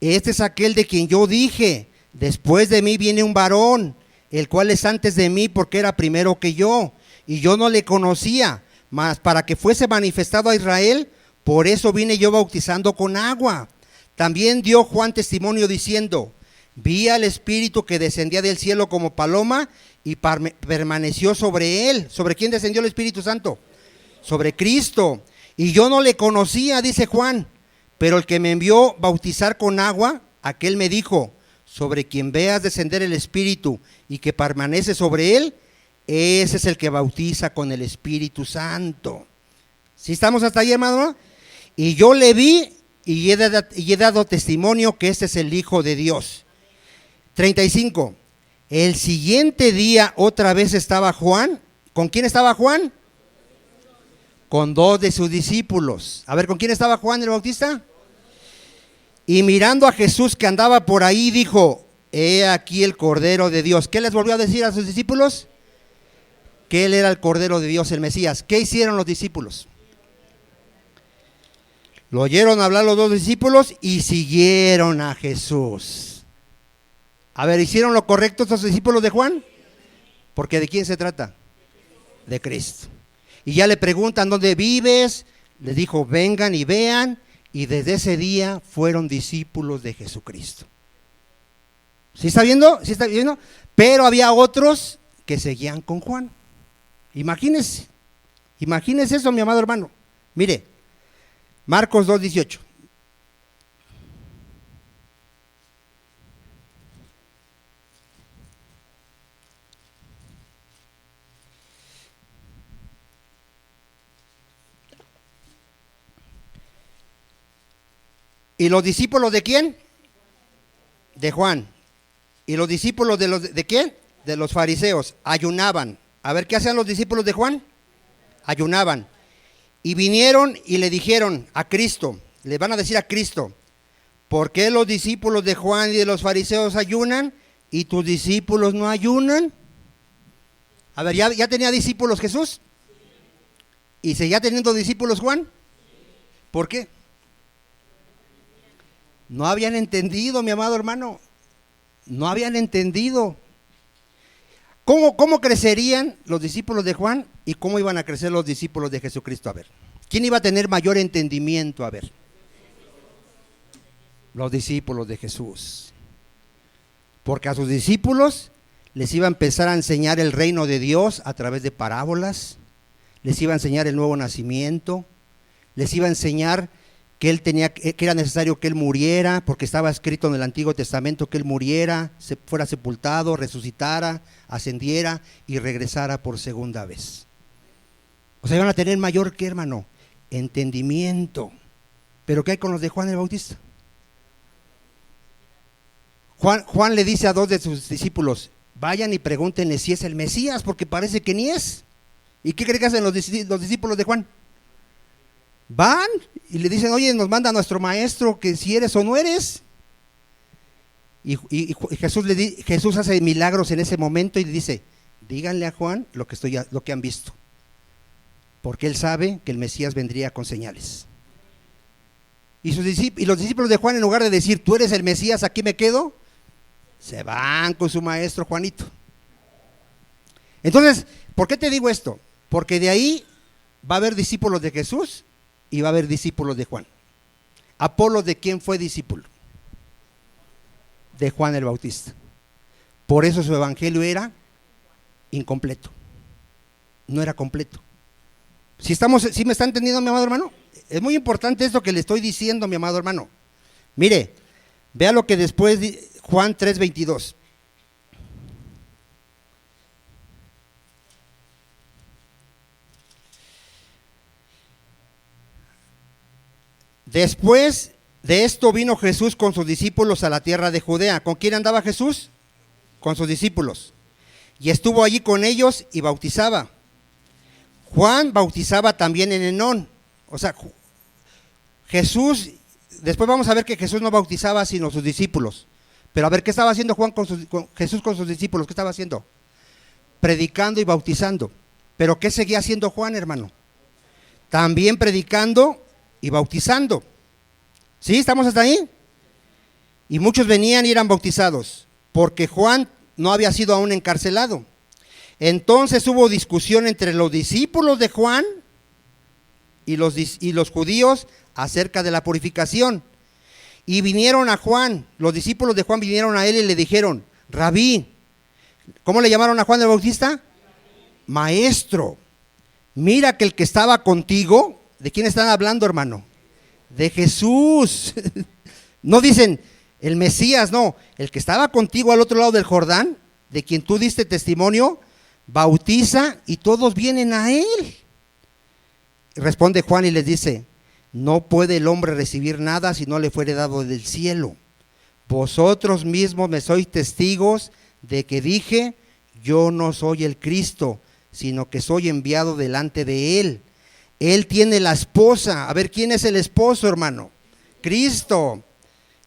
Speaker 1: este es aquel de quien yo dije, después de mí viene un varón, el cual es antes de mí porque era primero que yo. Y yo no le conocía, mas para que fuese manifestado a Israel, por eso vine yo bautizando con agua. También dio Juan testimonio diciendo, vi al Espíritu que descendía del cielo como paloma y permaneció sobre él. ¿Sobre quién descendió el Espíritu Santo? Sobre Cristo. Y yo no le conocía, dice Juan, pero el que me envió bautizar con agua, aquel me dijo, sobre quien veas descender el Espíritu y que permanece sobre él, ese es el que bautiza con el Espíritu Santo. ¿Sí estamos hasta ahí, hermano? Y yo le vi y he dado testimonio que este es el Hijo de Dios. 35. El siguiente día otra vez estaba Juan. ¿Con quién estaba Juan? Con dos de sus discípulos. A ver, ¿con quién estaba Juan el Bautista? Y mirando a Jesús que andaba por ahí, dijo: he aquí el Cordero de Dios. ¿Qué les volvió a decir a sus discípulos? Que Él era el Cordero de Dios, el Mesías. ¿Qué hicieron los discípulos? Lo oyeron hablar los dos discípulos y siguieron a Jesús. A ver, ¿hicieron lo correcto estos discípulos de Juan? Porque ¿de quién se trata? De Cristo. Y ya le preguntan: ¿dónde vives? Les dijo: vengan y vean. Y desde ese día fueron discípulos de Jesucristo. ¿Sí está viendo? ¿Sí está viendo? Pero había otros que seguían con Juan. Imagínese eso, mi amado hermano. Mire, Marcos 2:18. ¿Y los discípulos de quién? De Juan. ¿Y los discípulos de quién? De los fariseos. Ayunaban. A ver, ¿qué hacían los discípulos de Juan? Ayunaban. Y vinieron y le dijeron a Cristo, le van a decir a Cristo: ¿por qué los discípulos de Juan y de los fariseos ayunan y tus discípulos no ayunan? A ver, ¿ya tenía discípulos Jesús? ¿Y seguía teniendo discípulos Juan? ¿Por qué? No habían entendido, mi amado hermano. No habían entendido. ¿Cómo crecerían los discípulos de Juan y cómo iban a crecer los discípulos de Jesucristo? A ver, ¿quién iba a tener mayor entendimiento? A ver, los discípulos de Jesús. Porque a sus discípulos les iba a empezar a enseñar el reino de Dios a través de parábolas, les iba a enseñar el nuevo nacimiento, les iba a enseñar que era necesario que Él muriera, porque estaba escrito en el Antiguo Testamento que Él muriera, fuera sepultado, resucitara, ascendiera y regresara por segunda vez. O sea, iban a tener mayor, ¿qué, hermano? Entendimiento. ¿Pero qué hay con los de Juan el Bautista? Juan le dice a dos de sus discípulos: vayan y pregúntenle si es el Mesías, porque parece que ni es. ¿Y qué creen que hacen los discípulos de Juan? Van y le dicen: oye, nos manda nuestro maestro que si eres o no eres. Y Jesús hace milagros en ese momento y le dice: díganle a Juan lo que han visto, porque él sabe que el Mesías vendría con señales. Y los discípulos de Juan, en lugar de decir: tú eres el Mesías, aquí me quedo, se van con su maestro Juanito. Entonces, ¿por qué te digo esto? Porque de ahí va a haber discípulos de Jesús y va a haber discípulos de Juan. Apolo, ¿de quién fue discípulo? De Juan el Bautista. Por eso su evangelio era incompleto. No era completo. ¿Sí me está entendiendo, mi amado hermano? Es muy importante esto que le estoy diciendo, mi amado hermano. Mire, vea lo que después Juan 3:22. Después de esto vino Jesús con sus discípulos a la tierra de Judea. ¿Con quién andaba Jesús? Con sus discípulos. Y estuvo allí con ellos y bautizaba. Juan bautizaba también en Enón. O sea, Jesús, después vamos a ver que Jesús no bautizaba sino sus discípulos. Pero a ver, ¿qué estaba haciendo Jesús con sus discípulos? ¿Qué estaba haciendo? Predicando y bautizando. ¿Pero qué seguía haciendo Juan, hermano? También predicando y bautizando. ¿Sí? ¿Estamos hasta ahí? Y muchos venían y eran bautizados, porque Juan no había sido aún encarcelado. Entonces hubo discusión entre los discípulos de Juan y los judíos acerca de la purificación. Y vinieron a Juan, los discípulos de Juan vinieron a él y le dijeron: Rabí. ¿Cómo le llamaron a Juan el Bautista? Maestro, mira que el que estaba contigo. ¿De quién están hablando, hermano? De Jesús. No dicen el Mesías, no. El que estaba contigo al otro lado del Jordán, de quien tú diste testimonio, bautiza y todos vienen a él. Responde Juan y les dice: no puede el hombre recibir nada si no le fuere dado del cielo. Vosotros mismos me sois testigos de que dije: yo no soy el Cristo, sino que soy enviado delante de él. Él tiene la esposa. A ver, ¿quién es el esposo, hermano? Cristo.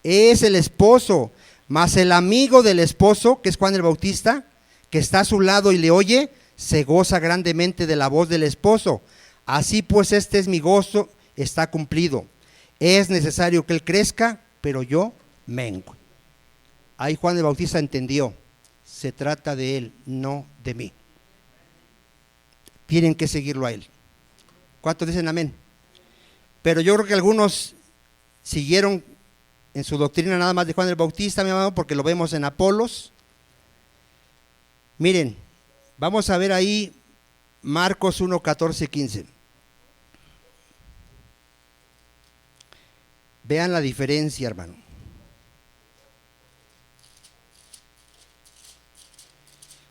Speaker 1: es el esposo, mas el amigo del esposo, que es Juan el Bautista, que está a su lado y le oye, se goza grandemente de la voz del esposo. Así pues, este es mi gozo, está cumplido. Es necesario que él crezca, pero yo mengue. Ahí Juan el Bautista entendió, se trata de él, no de mí. Tienen que seguirlo a él. ¿Cuántos dicen amén? Pero yo creo que algunos siguieron en su doctrina nada más de Juan el Bautista, mi amado, porque lo vemos en Apolos. Miren, vamos a ver ahí Marcos 1, 14, 15. Vean la diferencia, hermano.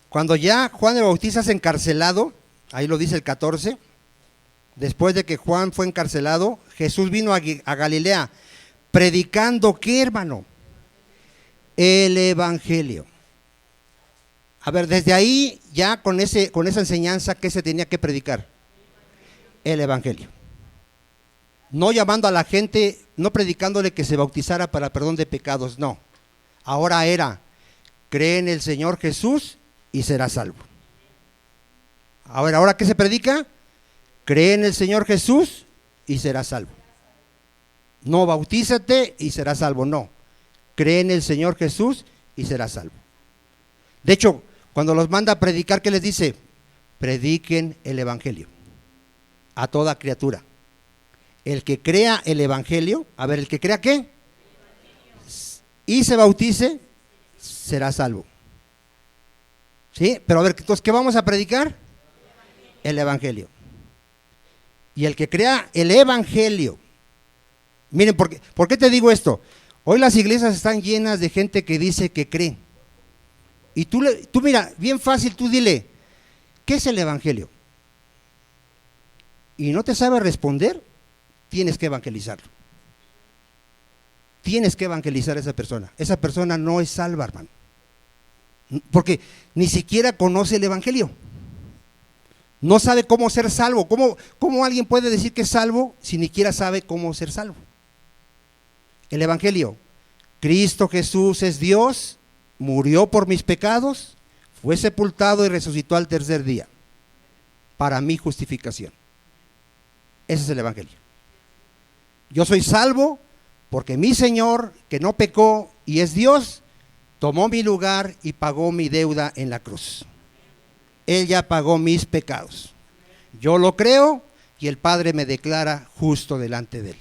Speaker 1: Cuando ya Juan el Bautista es encarcelado, ahí lo dice el 14, después de que Juan fue encarcelado, Jesús vino a Galilea, predicando, ¿qué, hermano? El evangelio. A ver, desde ahí ya con esa enseñanza, ¿qué se tenía que predicar? El evangelio. No llamando a la gente, no predicándole que se bautizara para perdón de pecados, no. Ahora era, cree en el Señor Jesús y serás salvo. Ahora, ¿qué se predica? Cree en el Señor Jesús y serás salvo. No bautízate y serás salvo, no. Cree en el Señor Jesús y serás salvo. De hecho, cuando los manda a predicar, ¿qué les dice? Prediquen el evangelio a toda criatura. El que crea el evangelio, a ver, el que crea ¿qué? Y se bautice, será salvo. ¿Sí? Pero a ver, entonces, ¿qué vamos a predicar? El evangelio. Y el que crea el evangelio. Miren, ¿por qué te digo esto? Hoy las iglesias están llenas de gente que dice que cree. Y tú mira, bien fácil, tú dile, ¿qué es el evangelio? Y no te sabe responder, tienes que evangelizarlo. Tienes que evangelizar a esa persona. Esa persona no es salva, hermano. Porque ni siquiera conoce el evangelio. No sabe cómo ser salvo. ¿Cómo alguien puede decir que es salvo si ni siquiera sabe cómo ser salvo? El evangelio, Cristo Jesús es Dios, murió por mis pecados, fue sepultado y resucitó al tercer día, para mi justificación. Ese es el evangelio. Yo soy salvo porque mi Señor, que no pecó y es Dios, tomó mi lugar y pagó mi deuda en la cruz. Él ya pagó mis pecados. Yo lo creo y el Padre me declara justo delante de él.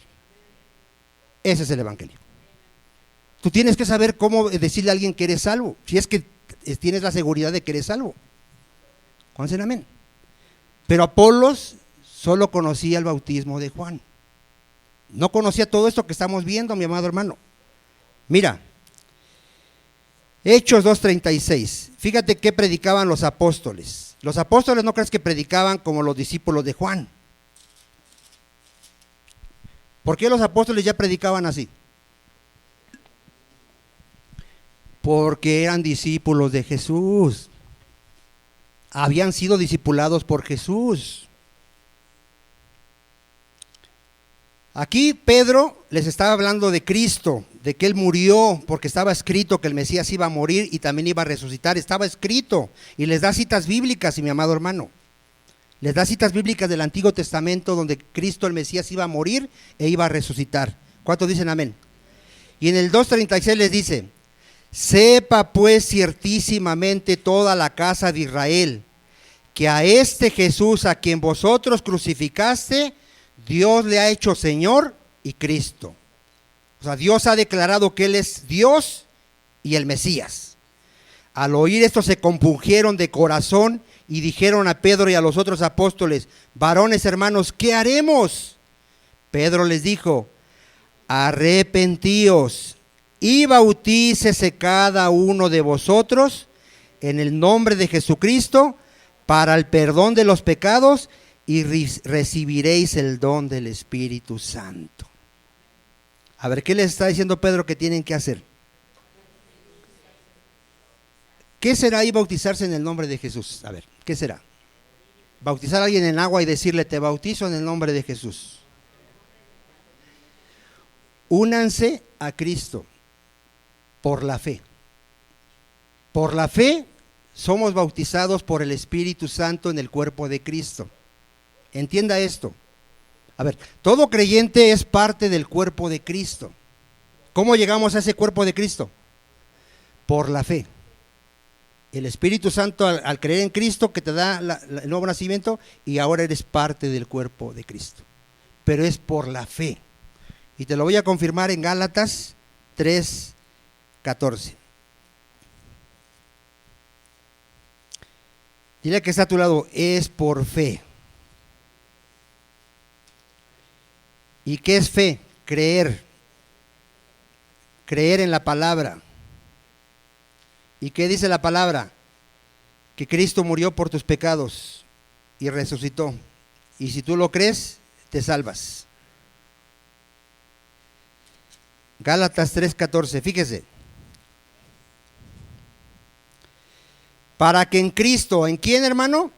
Speaker 1: Ese es el evangelio. Tú tienes que saber cómo decirle a alguien que eres salvo, si es que tienes la seguridad de que eres salvo. ¿Cuántos dicen amén? Pero Apolos solo conocía el bautismo de Juan. No conocía todo esto que estamos viendo, mi amado hermano. Mira, Hechos 2:36. Fíjate qué predicaban los apóstoles. Los apóstoles no crees que predicaban como los discípulos de Juan. ¿Por qué los apóstoles ya predicaban así? Porque eran discípulos de Jesús. Habían sido discipulados por Jesús. Aquí Pedro les estaba hablando de Cristo, de que Él murió, porque estaba escrito que el Mesías iba a morir y también iba a resucitar. Estaba escrito, y les da citas bíblicas, y mi amado hermano, les da citas bíblicas del Antiguo Testamento donde Cristo el Mesías iba a morir e iba a resucitar. ¿Cuántos dicen amén? Y en el 2:36 les dice: sepa pues ciertísimamente toda la casa de Israel, que a este Jesús a quien vosotros crucificaste, Dios le ha hecho Señor y Cristo. O sea, Dios ha declarado que Él es Dios y el Mesías. Al oír esto se compungieron de corazón y dijeron a Pedro y a los otros apóstoles: varones hermanos, ¿qué haremos? Pedro les dijo: arrepentíos y bautícese cada uno de vosotros en el nombre de Jesucristo para el perdón de los pecados, y recibiréis el don del Espíritu Santo. A ver, ¿qué les está diciendo Pedro que tienen que hacer? ¿Qué será ahí bautizarse en el nombre de Jesús? A ver, ¿qué será? Bautizar a alguien en agua y decirle: te bautizo en el nombre de Jesús. Únanse a Cristo. Por la fe. Por la fe somos bautizados por el Espíritu Santo en el cuerpo de Cristo. Entienda esto. A ver, todo creyente es parte del cuerpo de Cristo. ¿Cómo llegamos a ese cuerpo de Cristo? Por la fe. El Espíritu Santo al creer en Cristo que te da el nuevo nacimiento y ahora eres parte del cuerpo de Cristo. Pero es por la fe. Y te lo voy a confirmar en Gálatas 3:14. Dile que está a tu lado, es por fe. ¿Y qué es fe? Creer. Creer en la palabra. ¿Y qué dice la palabra? Que Cristo murió por tus pecados y resucitó. Y si tú lo crees, te salvas. Gálatas 3:14, fíjese. Para que en Cristo, ¿en quién, hermano?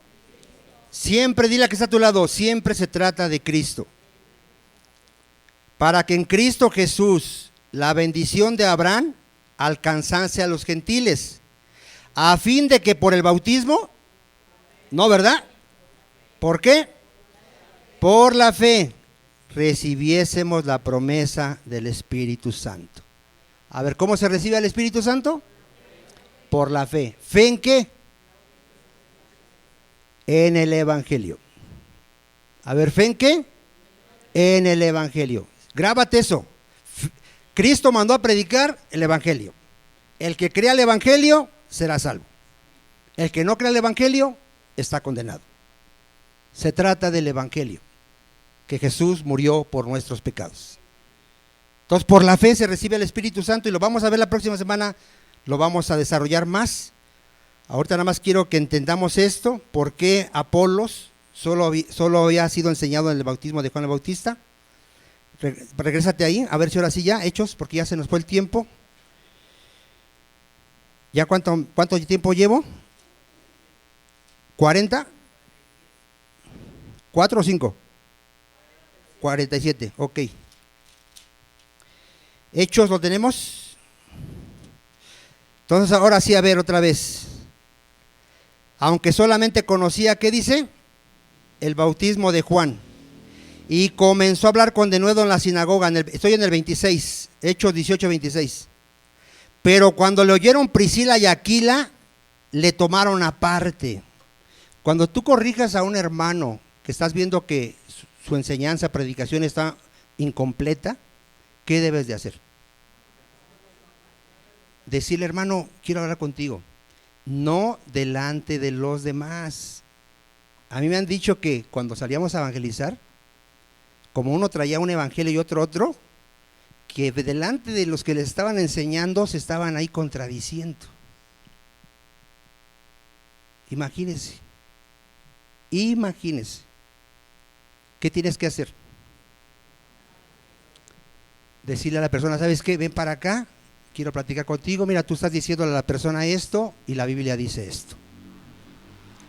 Speaker 1: Siempre, dile que está a tu lado, siempre se trata de Cristo. Para que en Cristo Jesús la bendición de Abraham alcanzase a los gentiles, a fin de que por el bautismo, no, ¿verdad? ¿Por qué? Por la fe recibiésemos la promesa del Espíritu Santo. A ver, ¿cómo se recibe el Espíritu Santo? Por la fe. ¿Fe en qué? En el Evangelio. A ver, ¿fe en qué? En el Evangelio. Grábate eso. Cristo mandó a predicar el Evangelio. El que crea el Evangelio será salvo. El que no crea el Evangelio está condenado. Se trata del Evangelio, que Jesús murió por nuestros pecados. Entonces, por la fe se recibe el Espíritu Santo y lo vamos a ver la próxima semana, lo vamos a desarrollar más. Ahorita nada más quiero que entendamos esto, por qué Apolos solo había sido enseñado en el bautismo de Juan el Bautista. Regrésate ahí, a ver si ahora sí ya, Hechos, porque ya se nos fue el tiempo. ¿Ya cuánto tiempo llevo? ¿40? ¿4 o 5? 47, ok. Hechos lo tenemos. Entonces ahora sí, a ver otra vez. Aunque solamente conocía, ¿qué dice? El bautismo de Juan. Y comenzó a hablar con denuedo en la sinagoga. Estoy en el 26, Hechos 18, 26. Pero cuando le oyeron Priscila y Aquila, le tomaron aparte. Cuando tú corrijas a un hermano que estás viendo que su enseñanza, predicación está incompleta, ¿qué debes de hacer? Decirle, hermano, quiero hablar contigo. No delante de los demás. A mí me han dicho que cuando salíamos a evangelizar, como uno traía un evangelio y otro, que delante de los que les estaban enseñando se estaban ahí contradiciendo. Imagínense. ¿Qué tienes que hacer? Decirle a la persona, ¿sabes qué? Ven para acá, quiero platicar contigo. Mira, tú estás diciéndole a la persona esto y la Biblia dice esto.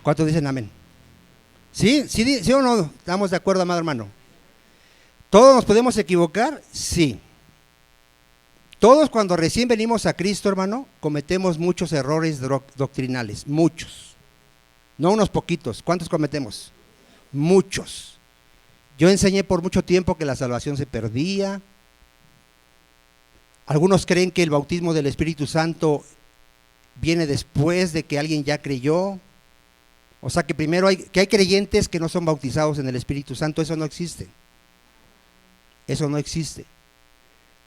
Speaker 1: ¿Cuántos dicen amén? ¿Sí? ¿Sí o no? ¿Estamos de acuerdo, amado hermano? ¿Todos nos podemos equivocar? Sí. Todos cuando recién venimos a Cristo, hermano, cometemos muchos errores doctrinales, muchos. No unos poquitos. ¿Cuántos cometemos? Muchos. Yo enseñé por mucho tiempo que la salvación se perdía. Algunos creen que el bautismo del Espíritu Santo viene después de que alguien ya creyó. O sea que primero hay creyentes que no son bautizados en el Espíritu Santo. Eso no existe. Eso no existe.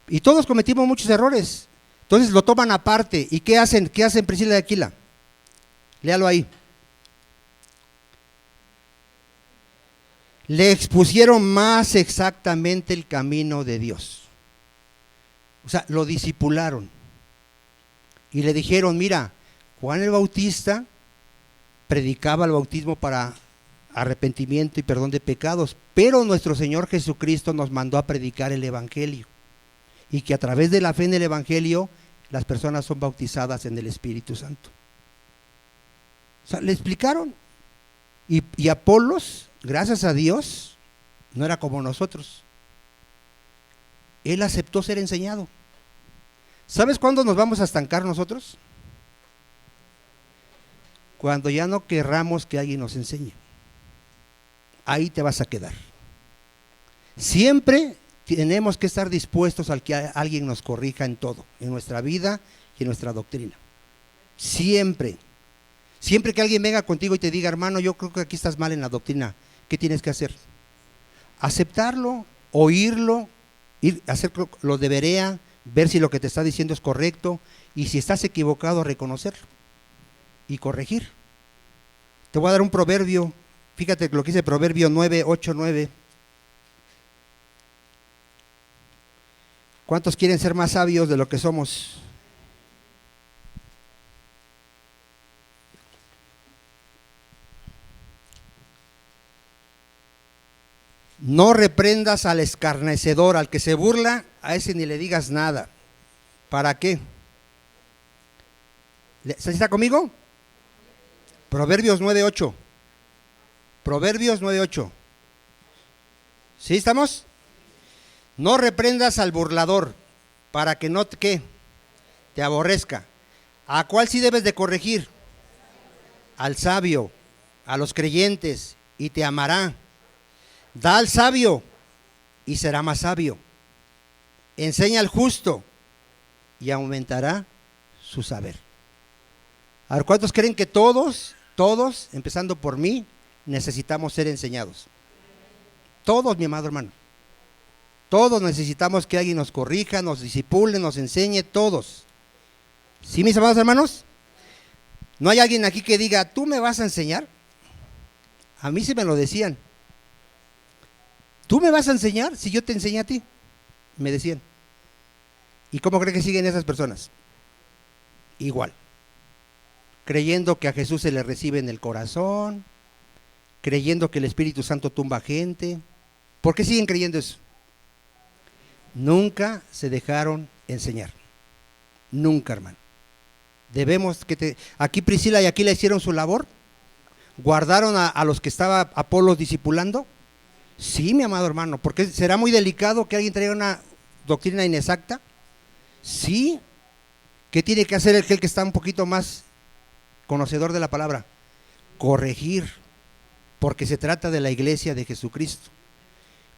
Speaker 1: Y todos cometimos muchos errores. Entonces lo toman aparte. ¿Y qué hacen? ¿Qué hacen Priscila y Aquila? Léalo ahí. Le expusieron más exactamente el camino de Dios. O sea, lo discipularon. Y le dijeron, mira, Juan el Bautista predicaba el bautismo para arrepentimiento y perdón de pecados, pero nuestro Señor Jesucristo nos mandó a predicar el Evangelio. Y que a través de la fe en el Evangelio, las personas son bautizadas en el Espíritu Santo. O sea, le explicaron. Y Apolos, gracias a Dios, no era como nosotros. Él aceptó ser enseñado. ¿Sabes cuándo nos vamos a estancar nosotros? Cuando ya no querramos que alguien nos enseñe. Ahí te vas a quedar. Siempre tenemos que estar dispuestos al que alguien nos corrija en todo, en nuestra vida y en nuestra doctrina. Siempre. Siempre que alguien venga contigo y te diga, hermano, yo creo que aquí estás mal en la doctrina, ¿qué tienes que hacer? Aceptarlo, oírlo, hacer lo de verea, ver si lo que te está diciendo es correcto, y si estás equivocado, reconocerlo y corregir. Te voy a dar un proverbio, fíjate lo que dice Proverbio 9, 8, 9. ¿Cuántos quieren ser más sabios de lo que somos? No reprendas al escarnecedor, al que se burla, a ese ni le digas nada. ¿Para qué? ¿Está conmigo? Proverbios 9:8. Proverbios 9:8. ¿Sí estamos? No reprendas al burlador, para que no te aborrezca. ¿A cuál sí debes de corregir? Al sabio, a los creyentes, y te amará. Da al sabio y será más sabio. Enseña al justo y aumentará su saber. A ver, ¿cuántos creen que todos, empezando por mí, necesitamos ser enseñados? Todos, mi amado hermano. Todos necesitamos que alguien nos corrija, nos disipule, nos enseñe, todos. ¿Sí, mis amados hermanos? ¿No hay alguien aquí que diga, tú me vas a enseñar? A mí sí me lo decían. ¿Tú me vas a enseñar si yo te enseñé a ti? Me decían. ¿Y cómo cree que siguen esas personas? Igual. Creyendo que a Jesús se le recibe en el corazón, creyendo que el Espíritu Santo tumba gente. ¿Por qué siguen creyendo eso? Nunca se dejaron enseñar. Nunca, hermano. Debemos aquí Priscila y Aquila hicieron su labor. ¿Guardaron a los que estaba Apolos discipulando? Sí, mi amado hermano, porque será muy delicado que alguien traiga una doctrina inexacta. Sí. ¿Qué tiene que hacer aquel que está un poquito más conocedor de la palabra? Corregir, porque se trata de la iglesia de Jesucristo.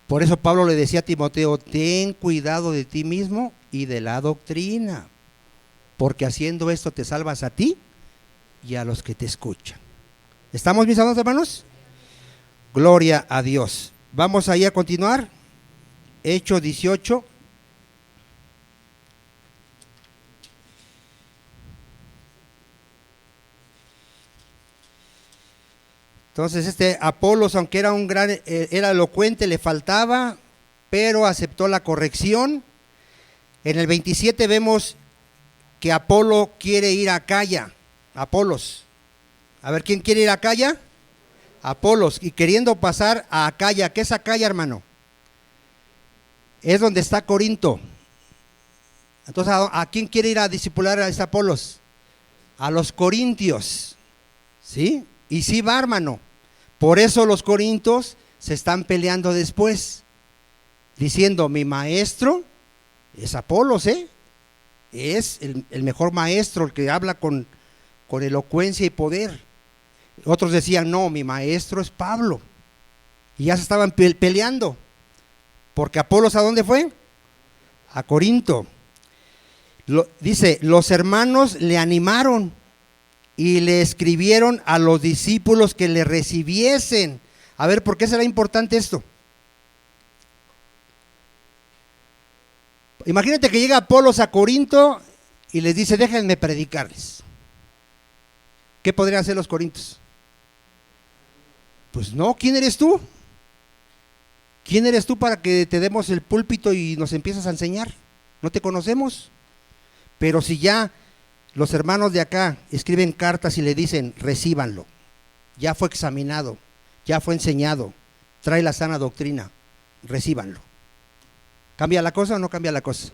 Speaker 1: Por eso Pablo le decía a Timoteo, ten cuidado de ti mismo y de la doctrina, porque haciendo esto te salvas a ti y a los que te escuchan. ¿Estamos, mis amados hermanos? Gloria a Dios. Vamos ahí a continuar. Hechos 18. Entonces Apolos, aunque era era elocuente, le faltaba, pero aceptó la corrección. En el 27 vemos que Apolo quiere ir a Acaya. Apolos. A ver, ¿quién quiere ir a Acaya? Apolos, y queriendo pasar a Acaya. ¿Qué es Acaya, hermano? Es donde está Corinto. Entonces, ¿a quién quiere ir a discipular a Apolos? A los corintios, ¿sí? Y sí va, hermano. Por eso los corintios se están peleando después, diciendo, mi maestro es Apolos, es el mejor maestro, el que habla con elocuencia y poder. Otros decían, no, mi maestro es Pablo. Y ya se estaban peleando, porque Apolos, ¿a dónde fue? A Corinto. Dice, los hermanos le animaron y le escribieron a los discípulos que le recibiesen. A ver, ¿por qué será importante esto? Imagínate que llega Apolos a Corinto y les dice, déjenme predicarles. ¿Qué podrían hacer los corintios? Pues no, ¿quién eres tú? ¿Quién eres tú para que te demos el púlpito y nos empiezas a enseñar? No te conocemos. Pero si ya los hermanos de acá escriben cartas y le dicen, recíbanlo, ya fue examinado, ya fue enseñado, trae la sana doctrina, recíbanlo. ¿Cambia la cosa o no cambia la cosa?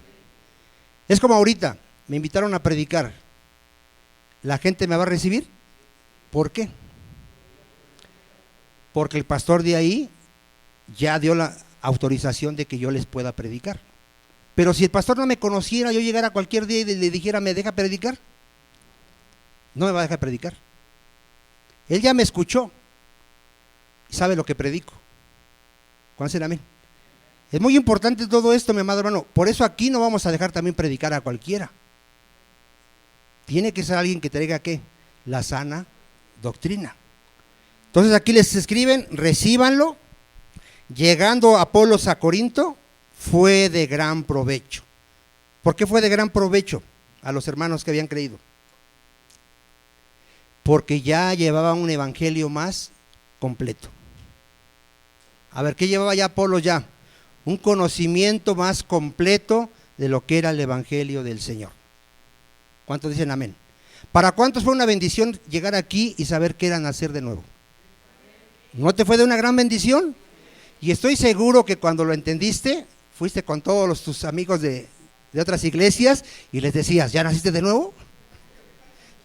Speaker 1: Es como ahorita, me invitaron a predicar, ¿la gente me va a recibir? ¿Por qué? Porque el pastor de ahí ya dio la autorización de que yo les pueda predicar. Pero si el pastor no me conociera, yo llegara cualquier día y le dijera, ¿me deja predicar? No me va a dejar predicar. Él ya me escuchó y sabe lo que predico. ¿Cuántos dicen amén? Es muy importante todo esto, mi amado hermano. Por eso aquí no vamos a dejar también predicar a cualquiera. Tiene que ser alguien que traiga ¿qué? La sana doctrina. Entonces aquí les escriben, recíbanlo. Llegando Apolos a Corinto, fue de gran provecho. ¿Por qué fue de gran provecho a los hermanos que habían creído? Porque ya llevaba un evangelio más completo. A ver, ¿qué llevaba ya Apolos ya? Un conocimiento más completo de lo que era el evangelio del Señor. ¿Cuántos dicen amén? ¿Para cuántos fue una bendición llegar aquí y saber qué era nacer de nuevo? ¿No te fue de una gran bendición? Y estoy seguro que cuando lo entendiste, fuiste con todos tus amigos de otras iglesias y les decías, ¿ya naciste de nuevo?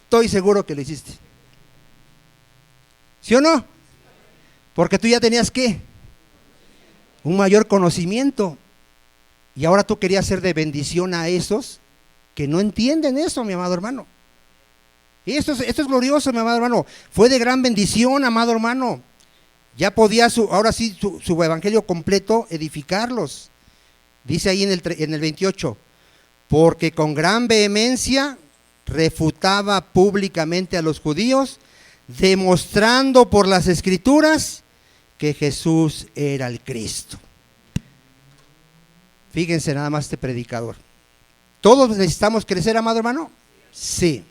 Speaker 1: Estoy seguro que lo hiciste. ¿Sí o no? Porque tú ya tenías ¿qué? Un mayor conocimiento. Y ahora tú querías ser de bendición a esos que no entienden eso, mi amado hermano. Y esto es glorioso, mi amado hermano. Fue de gran bendición, amado hermano. Ya podía ahora sí su evangelio completo edificarlos. Dice ahí en el 28, porque con gran vehemencia refutaba públicamente a los judíos, demostrando por las escrituras que Jesús era el Cristo. Fíjense nada más este predicador. ¿Todos necesitamos crecer, amado hermano? Sí.